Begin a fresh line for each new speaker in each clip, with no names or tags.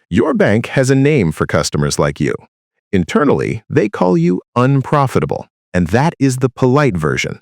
Your bank has a name for customers like you. Internally, they call you unprofitable, and that is the polite version.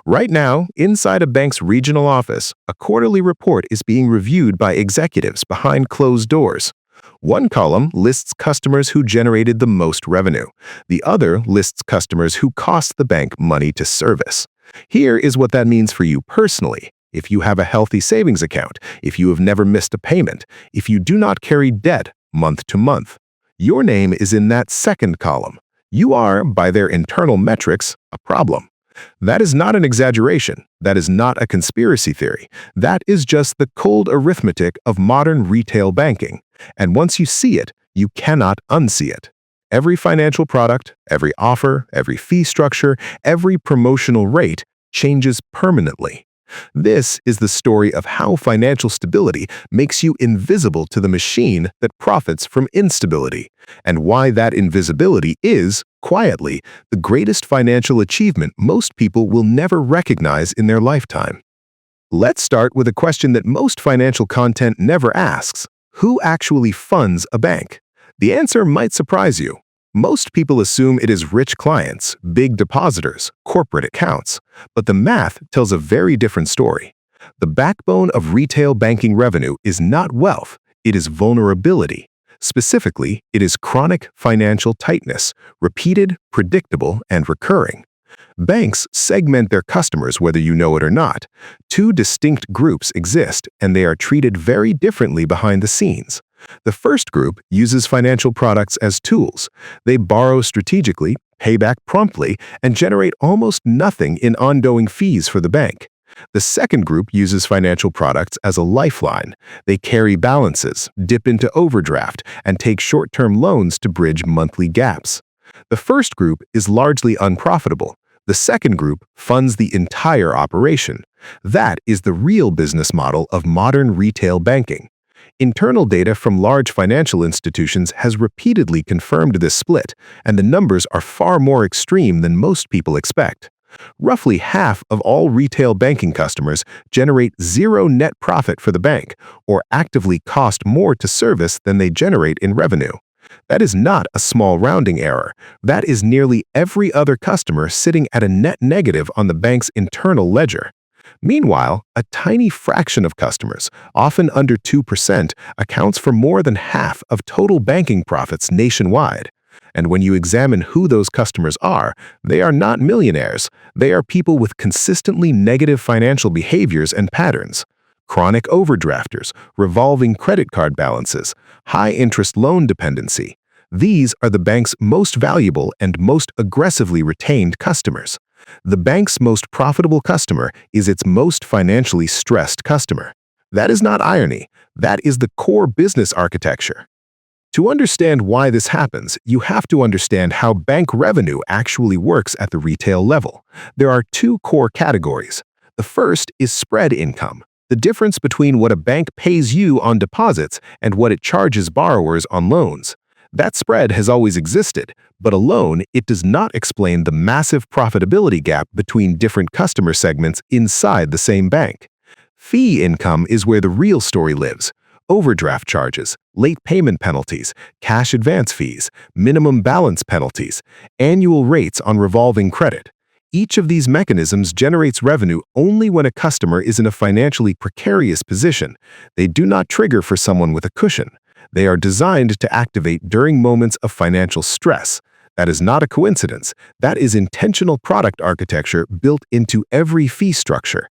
Right now, inside a bank's regional office, a quarterly report is being reviewed by executives behind closed doors. One column lists customers who generated the most revenue. The other lists customers who cost the bank money to service. Here is what that means for you personally. If you have a healthy savings account, if you have never missed a payment, if you do not carry debt month to month, your name is in that second column. You are, by their internal metrics, a problem. That is not an exaggeration. That is not a conspiracy theory. That is just the cold arithmetic of modern retail banking. And once you see it, you cannot unsee it. Every financial product, every offer, every fee structure, every promotional rate changes permanently. This is the story of how financial stability makes you invisible to the machine that profits from instability, and why that invisibility is, quietly, the greatest financial achievement most people will never recognize in their lifetime. Let's start with a question that most financial content never asks. Who actually funds a bank? The answer might surprise you. Most people assume it is rich clients, big depositors, corporate accounts, but the math tells a very different story. The backbone of retail banking revenue is not wealth, it is vulnerability. Specifically, it is chronic financial tightness, repeated, predictable, and recurring. Banks segment their customers whether you know it or not. Two distinct groups exist, and they are treated very differently behind the scenes. The first group uses financial products as tools. They borrow strategically, pay back promptly, and generate almost nothing in ongoing fees for the bank. The second group uses financial products as a lifeline. They carry balances, dip into overdraft, and take short-term loans to bridge monthly gaps. The first group is largely unprofitable. The second group funds the entire operation. That is the real business model of modern retail banking. Internal data from large financial institutions has repeatedly confirmed this split, and the numbers are far more extreme than most people expect. Roughly half of all retail banking customers generate zero net profit for the bank, or actively cost more to service than they generate in revenue. That is not a small rounding error. That is nearly every other customer sitting at a net negative on the bank's internal ledger. Meanwhile, a tiny fraction of customers, often under 2%, accounts for more than half of total banking profits nationwide. And when you examine who those customers are, they are not millionaires. They are people with consistently negative financial behaviors and patterns. Chronic overdrafters, revolving credit card balances, high-interest loan dependency. These are the bank's most valuable and most aggressively retained customers. The bank's most profitable customer is its most financially stressed customer. That is not irony. That is the core business architecture. To understand why this happens, you have to understand how bank revenue actually works at the retail level. There are two core categories. The first is spread income, the difference between what a bank pays you on deposits and what it charges borrowers on loans. That spread has always existed, but alone, it does not explain the massive profitability gap between different customer segments inside the same bank. Fee income is where the real story lives. Overdraft charges, late payment penalties, cash advance fees, minimum balance penalties, annual rates on revolving credit. Each of these mechanisms generates revenue only when a customer is in a financially precarious position. They do not trigger for someone with a cushion. They are designed to activate during moments of financial stress. That is not a coincidence. That is intentional product architecture built into every fee structure.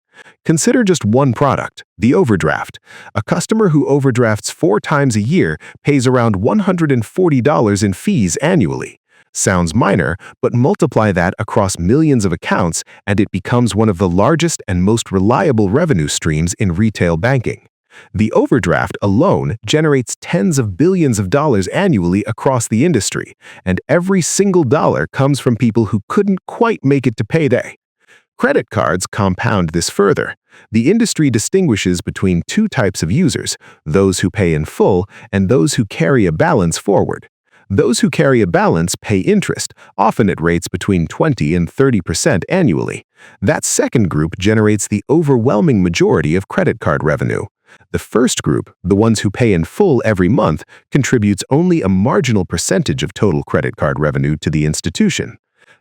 Consider just one product, the overdraft. A customer who overdrafts 4 times a year pays around $140 in fees annually. Sounds minor, but multiply that across millions of accounts and it becomes one of the largest and most reliable revenue streams in retail banking. The overdraft alone generates tens of billions of dollars annually across the industry, and every single dollar comes from people who couldn't quite make it to payday. Credit cards compound this further. The industry distinguishes between two types of users, those who pay in full and those who carry a balance forward. Those who carry a balance pay interest, often at rates between 20 and 30% annually. That second group generates the overwhelming majority of credit card revenue. The first group, the ones who pay in full every month, contributes only a marginal percentage of total credit card revenue to the institution.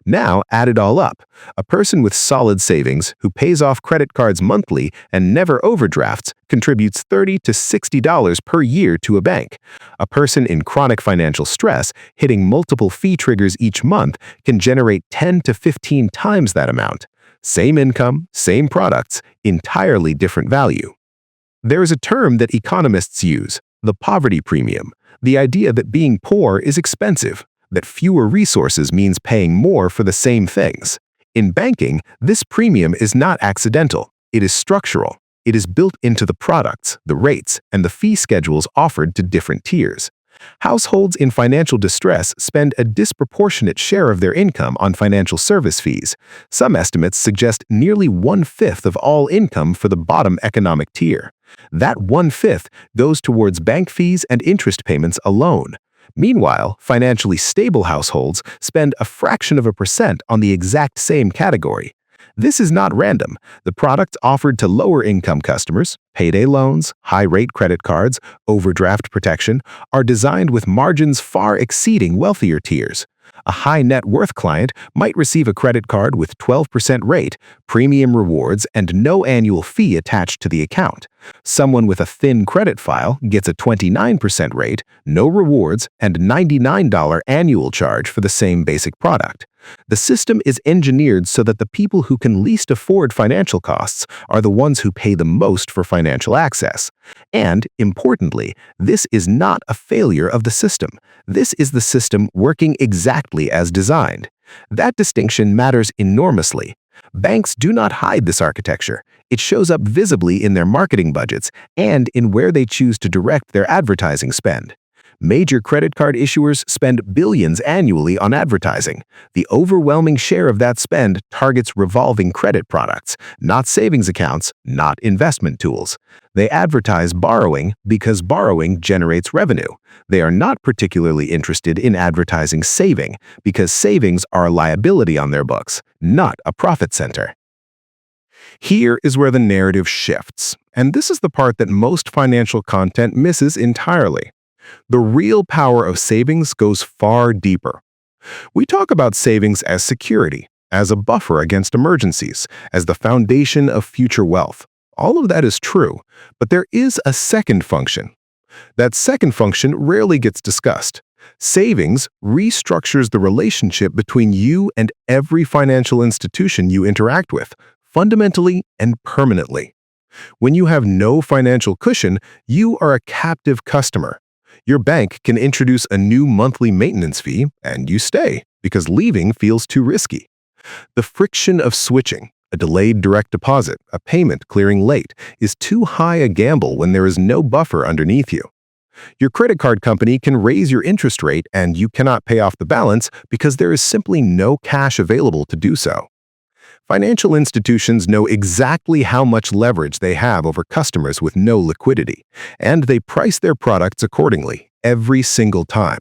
Now, add it all up. A person with solid savings who pays off credit cards monthly and never overdrafts contributes $30 to $60 per year to a bank. A person in chronic financial stress hitting multiple fee triggers each month can generate 10 to 15 times that amount. Same income, same products, entirely different value. There is a term that economists use, the poverty premium, the idea that being poor is expensive, that fewer resources means paying more for the same things. In banking, this premium is not accidental, it is structural. It is built into the products, the rates, and the fee schedules offered to different tiers. Households in financial distress spend a disproportionate share of their income on financial service fees. Some estimates suggest nearly 1/5 of all income for the bottom economic tier. That 1/5 goes towards bank fees and interest payments alone. Meanwhile, financially stable households spend a fraction of a percent on the exact same category. This is not random. The products offered to lower-income customers, payday loans, high-rate credit cards, overdraft protection, are designed with margins far exceeding wealthier tiers. A high-net-worth client might receive a credit card with 12% rate, premium rewards, and no annual fee attached to the account. Someone with a thin credit file gets a 29% rate, no rewards, and $99 annual charge for the same basic product. The system is engineered so that the people who can least afford financial costs are the ones who pay the most for financial access. And, importantly, this is not a failure of the system. This is the system working exactly as designed. That distinction matters enormously. Banks do not hide this architecture. It shows up visibly in their marketing budgets and in where they choose to direct their advertising spend. Major credit card issuers spend billions annually on advertising. The overwhelming share of that spend targets revolving credit products, not savings accounts, not investment tools. They advertise borrowing because borrowing generates revenue. They are not particularly interested in advertising saving because savings are a liability on their books, not a profit center. Here is where the narrative shifts, and this is the part that most financial content misses entirely. The real power of savings goes far deeper. We talk about savings as security, as a buffer against emergencies, as the foundation of future wealth. All of that is true, but there is a second function. That second function rarely gets discussed. Savings restructures the relationship between you and every financial institution you interact with, fundamentally and permanently. When you have no financial cushion, you are a captive customer. Your bank can introduce a new monthly maintenance fee, and you stay, because leaving feels too risky. The friction of switching, a delayed direct deposit, a payment clearing late, is too high a gamble when there is no buffer underneath you. Your credit card company can raise your interest rate and you cannot pay off the balance because there is simply no cash available to do so. Financial institutions know exactly how much leverage they have over customers with no liquidity, and they price their products accordingly every single time.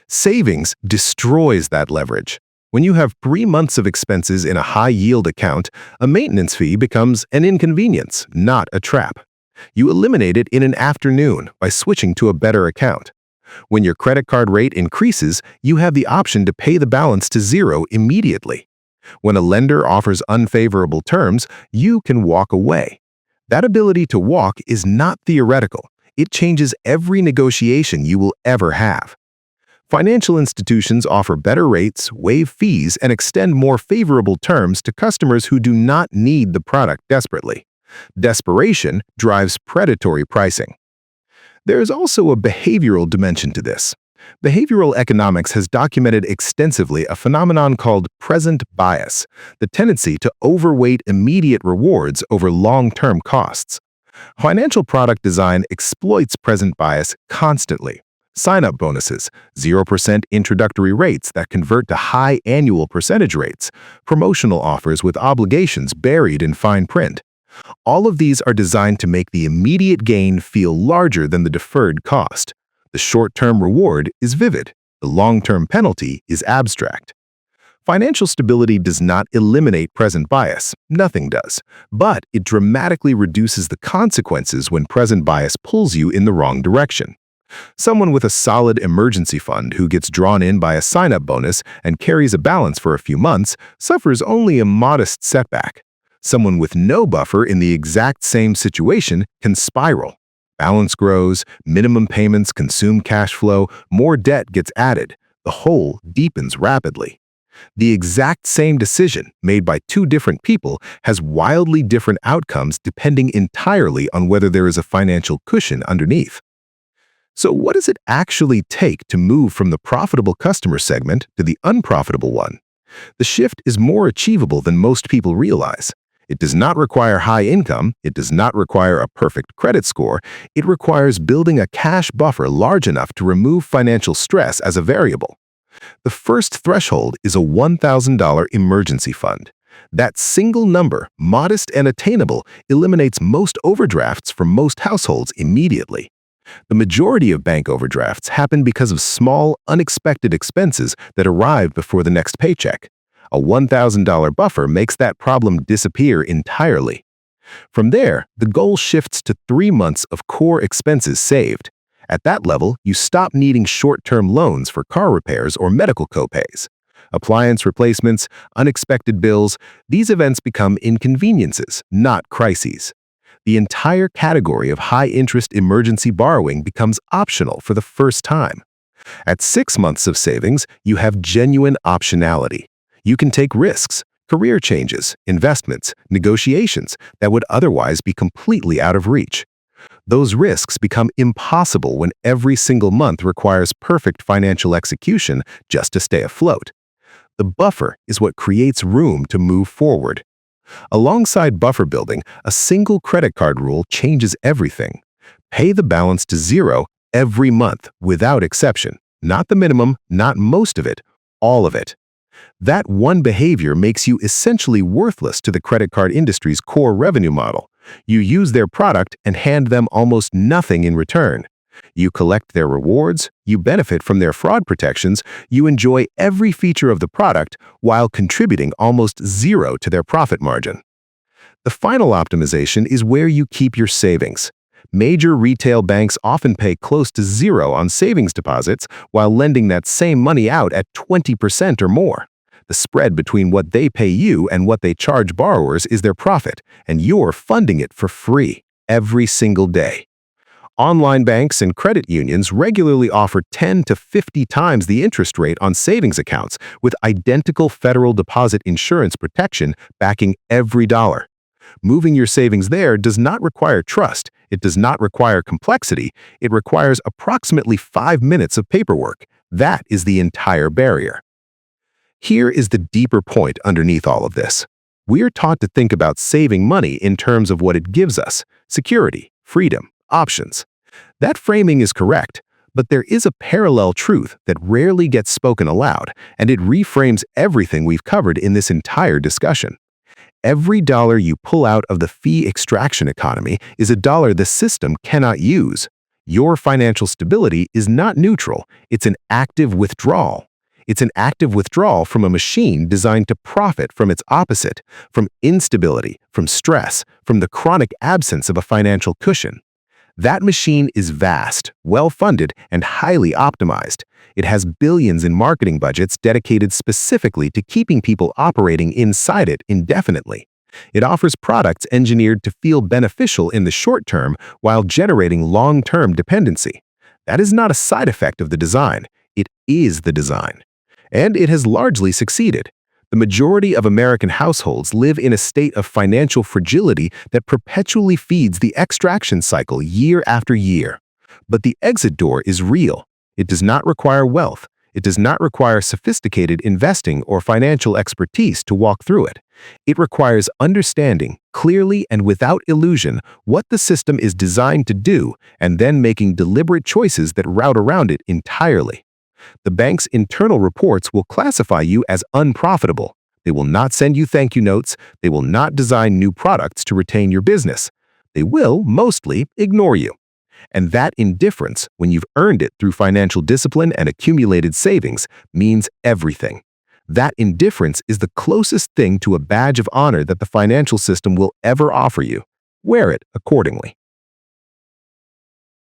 Savings destroys that leverage. When you have 3 months of expenses in a high-yield account, a maintenance fee becomes an inconvenience, not a trap. You eliminate it in an afternoon by switching to a better account. When your credit card rate increases, you have the option to pay the balance to zero immediately. When a lender offers unfavorable terms, you can walk away. That ability to walk is not theoretical. It changes every negotiation you will ever have. Financial institutions offer better rates, waive fees, and extend more favorable terms to customers who do not need the product desperately. Desperation drives predatory pricing. There is also a behavioral dimension to this. Behavioral economics has documented extensively a phenomenon called present bias, the tendency to overweight immediate rewards over long-term costs. Financial product design exploits present bias constantly. Sign-up bonuses, 0% introductory rates that convert to high annual percentage rates, promotional offers with obligations buried in fine print. All of these are designed to make the immediate gain feel larger than the deferred cost. The short-term reward is vivid. The long-term penalty is abstract. Financial stability does not eliminate present bias. Nothing does. But it dramatically reduces the consequences when present bias pulls you in the wrong direction. Someone with a solid emergency fund who gets drawn in by a sign-up bonus and carries a balance for a few months suffers only a modest setback. Someone with no buffer in the exact same situation can spiral. Balance grows, minimum payments consume cash flow, more debt gets added. The hole deepens rapidly. The exact same decision made by two different people has wildly different outcomes depending entirely on whether there is a financial cushion underneath. So what does it actually take to move from the profitable customer segment to the unprofitable one? The shift is more achievable than most people realize. It does not require high income, it does not require a perfect credit score, it requires building a cash buffer large enough to remove financial stress as a variable. The first threshold is a $1,000 emergency fund. That single number, modest and attainable, eliminates most overdrafts for most households immediately. The majority of bank overdrafts happen because of small, unexpected expenses that arrive before the next paycheck. A $1,000 buffer makes that problem disappear entirely. From there, the goal shifts to 3 months of core expenses saved. At that level, you stop needing short-term loans for car repairs or medical copays. Appliance replacements, unexpected bills, these events become inconveniences, not crises. The entire category of high-interest emergency borrowing becomes optional for the first time. At 6 months of savings, you have genuine optionality. You can take risks, career changes, investments, negotiations that would otherwise be completely out of reach. Those risks become impossible when every single month requires perfect financial execution just to stay afloat. The buffer is what creates room to move forward. Alongside buffer building, a single credit card rule changes everything. Pay the balance to zero every month without exception. Not the minimum, not most of it, all of it. That one behavior makes you essentially worthless to the credit card industry's core revenue model. You use their product and hand them almost nothing in return. You collect their rewards, you benefit from their fraud protections, you enjoy every feature of the product while contributing almost zero to their profit margin. The final optimization is where you keep your savings. Major retail banks often pay close to zero on savings deposits while lending that same money out at 20% or more. The spread between what they pay you and what they charge borrowers is their profit, and you're funding it for free every single day. Online banks and credit unions regularly offer 10 to 50 times the interest rate on savings accounts with identical federal deposit insurance protection backing every dollar. Moving your savings there does not require trust, it does not require complexity, it requires approximately 5 minutes of paperwork. That is the entire barrier. Here is the deeper point underneath all of this. We're taught to think about saving money in terms of what it gives us: security, freedom, options. That framing is correct, but there is a parallel truth that rarely gets spoken aloud, and it reframes everything we've covered in this entire discussion. Every dollar you pull out of the fee extraction economy is a dollar the system cannot use. Your financial stability is not neutral, it's an active withdrawal. It's an active withdrawal from a machine designed to profit from its opposite, from instability, from stress, from the chronic absence of a financial cushion. That machine is vast, well-funded, and highly optimized. It has billions in marketing budgets dedicated specifically to keeping people operating inside it indefinitely. It offers products engineered to feel beneficial in the short term while generating long-term dependency. That is not a side effect of the design. It is the design. And it has largely succeeded. The majority of American households live in a state of financial fragility that perpetually feeds the extraction cycle year after year. But the exit door is real. It does not require wealth. It does not require sophisticated investing or financial expertise to walk through it. It requires understanding, clearly and without illusion, what the system is designed to do, and then making deliberate choices that route around it entirely. The bank's internal reports will classify you as unprofitable. They will not send you thank you notes. They will not design new products to retain your business. They will, mostly, ignore you. And that indifference, when you've earned it through financial discipline and accumulated savings, means everything. That indifference is the closest thing to a badge of honor that the financial system will ever offer you. Wear it accordingly.